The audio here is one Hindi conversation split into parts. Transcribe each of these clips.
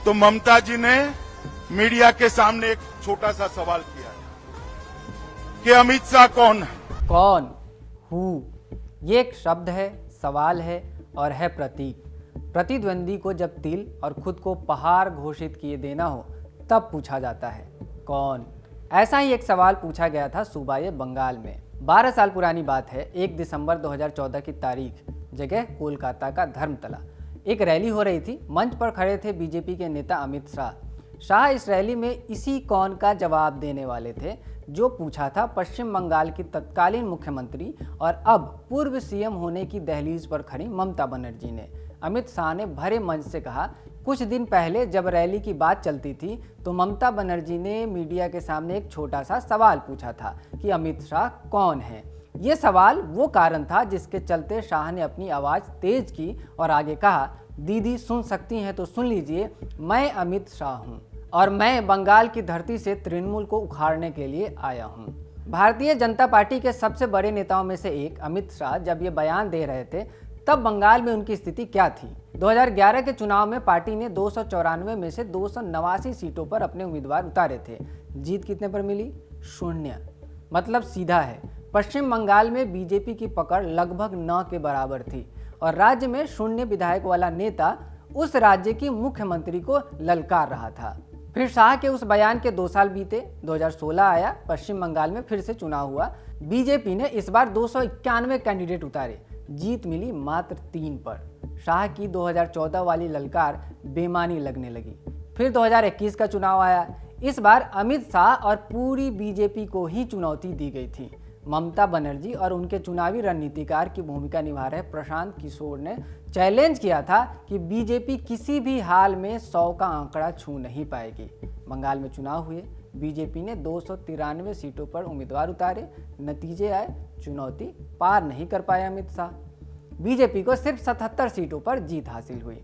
तो ममता जी ने मीडिया के सामने एक छोटा सा सवाल किया कि अमित शाह कौन है। कौन, हु, ये एक शब्द है, सवाल है और है प्रतीक। प्रतिद्वंदी को जब तिल और खुद को पहाड़ घोषित किए देना हो तब पूछा जाता है कौन। ऐसा ही एक सवाल पूछा गया था सूबाए बंगाल में। 12 साल पुरानी बात है। 1 दिसंबर 2014 की तारीख, जगह कोलकाता का धर्मतला। एक रैली हो रही थी। मंच पर खड़े थे बीजेपी के नेता अमित शाह। इस रैली में इसी कौन का जवाब देने वाले थे जो पूछा था पश्चिम बंगाल की तत्कालीन मुख्यमंत्री और अब पूर्व सीएम होने की दहलीज पर खड़ी ममता बनर्जी ने। अमित शाह ने भरे मंच से कहा, कुछ दिन पहले जब रैली की बात चलती थी तो ममता बनर्जी ने मीडिया के सामने एक छोटा सा सवाल पूछा था कि अमित शाह कौन है। ये सवाल वो कारण था जिसके चलते शाह ने अपनी आवाज़ तेज की और आगे कहा, दीदी सुन सकती हैं तो सुन लीजिए, मैं अमित शाह हूँ और मैं बंगाल की धरती से तृणमूल को उखाड़ने के लिए आया हूँ। भारतीय जनता पार्टी के सबसे बड़े नेताओं में से एक अमित शाह जब ये बयान दे रहे थे तब बंगाल में उनकी स्थिति क्या थी। 2011 के चुनाव में पार्टी ने 294 में से 289 सीटों पर अपने उम्मीदवार उतारे थे। जीत कितने पर मिली? 0। मतलब सीधा है, पश्चिम बंगाल में बीजेपी की पकड़ लगभग 9 के बराबर थी और राज्य में 0 विधायक वाला नेता उस राज्य की मुख्यमंत्री को ललकार रहा था। फिर शाह के उस बयान के 2 साल बीते। 2016 आया, पश्चिम बंगाल में फिर से चुनाव हुआ। बीजेपी ने इस बार 291 कैंडिडेट उतारे, जीत मिली मात्र 3 पर। शाह की 2014 वाली ललकार बेमानी लगने लगी। फिर 2021 का चुनाव आया। इस बार अमित शाह और पूरी बीजेपी को ही चुनौती दी गई थी। ममता बनर्जी और उनके चुनावी रणनीतिकार की भूमिका निभा रहे प्रशांत किशोर ने चैलेंज किया था कि बीजेपी किसी भी हाल में 100 का आंकड़ा छू नहीं पाएगी। बंगाल में चुनाव हुए, बीजेपी ने 293 सीटों पर उम्मीदवार उतारे। नतीजे आए, चुनौती पार नहीं कर पाए अमित शाह। बीजेपी को सिर्फ 77 सीटों पर जीत हासिल हुई।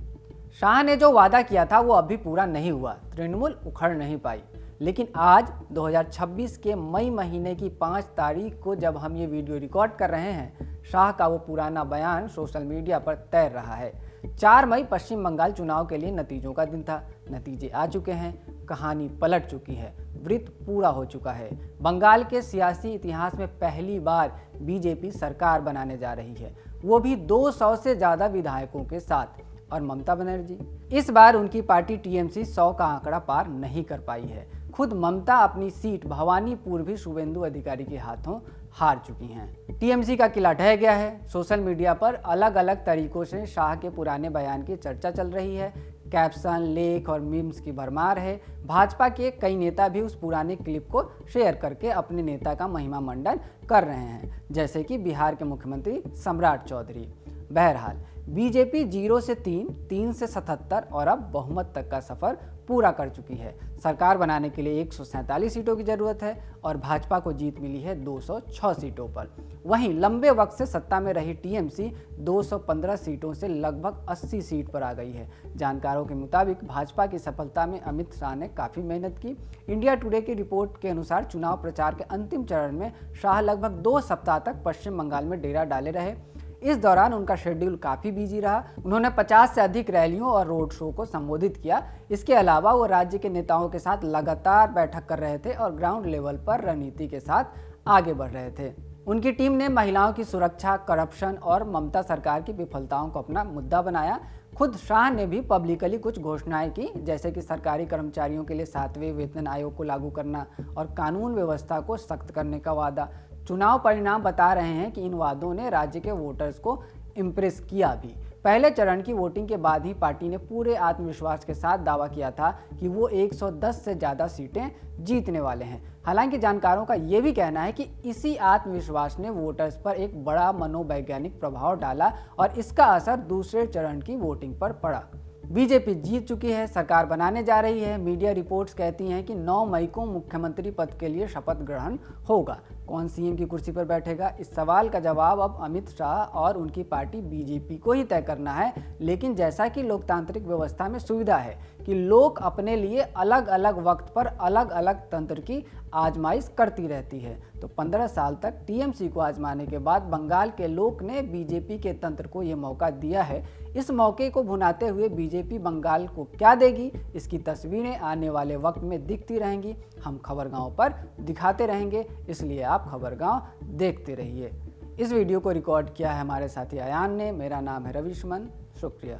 शाह ने जो वादा किया था वो अभी पूरा नहीं हुआ, तृणमूल उखड़ नहीं पाई। लेकिन आज 2026 के मई महीने की 5 तारीख को जब हम ये वीडियो रिकॉर्ड कर रहे हैं, शाह का वो पुराना बयान सोशल मीडिया पर तैर रहा है। 4 मई पश्चिम बंगाल चुनाव के लिए नतीजों का दिन था। नतीजे आ चुके हैं, कहानी पलट चुकी है, वृत्त पूरा हो चुका है। बंगाल के सियासी इतिहास में पहली बार बीजेपी सरकार बनाने जा रही है, वो भी 200 से ज़्यादा विधायकों के साथ। और ममता बनर्जी, इस बार उनकी पार्टी टीएमसी 100 का आंकड़ा पार नहीं कर पाई है। खुद ममता अपनी सीट भवानीपुर भी शुभेंदु अधिकारी के हाथों हार चुकी हैं। टीएमसी का किला ढह गया है। सोशल मीडिया पर अलग अलग तरीकों से शाह के पुराने बयान की चर्चा चल रही है। कैप्शन, लेख और मीम्स की भरमार है। भाजपा के कई नेता भी उस पुराने क्लिप को शेयर करके अपने नेता का महिमा मंडन कर रहे हैं, जैसे कि बिहार के मुख्यमंत्री सम्राट चौधरी। बहरहाल बीजेपी 0 से 3, 3 से 77 और अब बहुमत तक का सफर पूरा कर चुकी है। सरकार बनाने के लिए 147 सीटों की जरूरत है और भाजपा को जीत मिली है 206 सीटों पर। वहीं लंबे वक्त से सत्ता में रही टीएमसी 215 सीटों से लगभग 80 सीट पर आ गई है। जानकारों के मुताबिक भाजपा की सफलता में अमित शाह ने काफ़ी मेहनत की। इंडिया टुडे की रिपोर्ट के अनुसार चुनाव प्रचार के अंतिम चरण में शाह लगभग 2 सप्ताह तक पश्चिम बंगाल में डेरा डाले रहे। इस दौरान उनका शेड्यूल काफ़ी बिजी रहा। उन्होंने 50 से अधिक रैलियों और रोड शो को संबोधित किया। इसके अलावा वो राज्य के नेताओं के साथ लगातार बैठक कर रहे थे और ग्राउंड लेवल पर रणनीति के साथ आगे बढ़ रहे थे। उनकी टीम ने महिलाओं की सुरक्षा, करप्शन और ममता सरकार की विफलताओं को अपना मुद्दा बनाया। खुद शाह ने भी पब्लिकली कुछ घोषणाएं की, जैसे कि सरकारी कर्मचारियों के लिए 7वें वेतन आयोग को लागू करना और कानून व्यवस्था को सख्त करने का वादा। चुनाव परिणाम बता रहे हैं कि इन वादों ने राज्य के वोटर्स को इम्प्रेस किया भी। पहले चरण की वोटिंग के बाद ही पार्टी ने पूरे आत्मविश्वास के साथ दावा किया था कि वो 110 से ज़्यादा सीटें जीतने वाले हैं। हालांकि जानकारों का ये भी कहना है कि इसी आत्मविश्वास ने वोटर्स पर एक बड़ा मनोवैज्ञानिक प्रभाव डाला और इसका असर दूसरे चरण की वोटिंग पर पड़ा। बीजेपी जीत चुकी है, सरकार बनाने जा रही है। मीडिया रिपोर्ट्स कहती हैं कि 9 मई को मुख्यमंत्री पद के लिए शपथ ग्रहण होगा। कौन सीएम की कुर्सी पर बैठेगा, इस सवाल का जवाब अब अमित शाह और उनकी पार्टी बीजेपी को ही तय करना है। लेकिन जैसा कि लोकतांत्रिक व्यवस्था में सुविधा है कि लोग अपने लिए अलग अलग वक्त पर अलग अलग तंत्र की आजमाइश करती रहती है, तो 15 साल तक टीएमसी को आजमाने के बाद बंगाल के लोग ने बीजेपी के तंत्र को ये मौका दिया है। इस मौके को भुनाते हुए बीजेपी बंगाल को क्या देगी, इसकी तस्वीरें आने वाले वक्त में दिखती रहेंगी। हम खबरगांव पर दिखाते रहेंगे, इसलिए आप खबरगांव देखते रहिए। इस वीडियो को रिकॉर्ड किया है हमारे साथी अयान ने। मेरा नाम है रवि सुमन। शुक्रिया।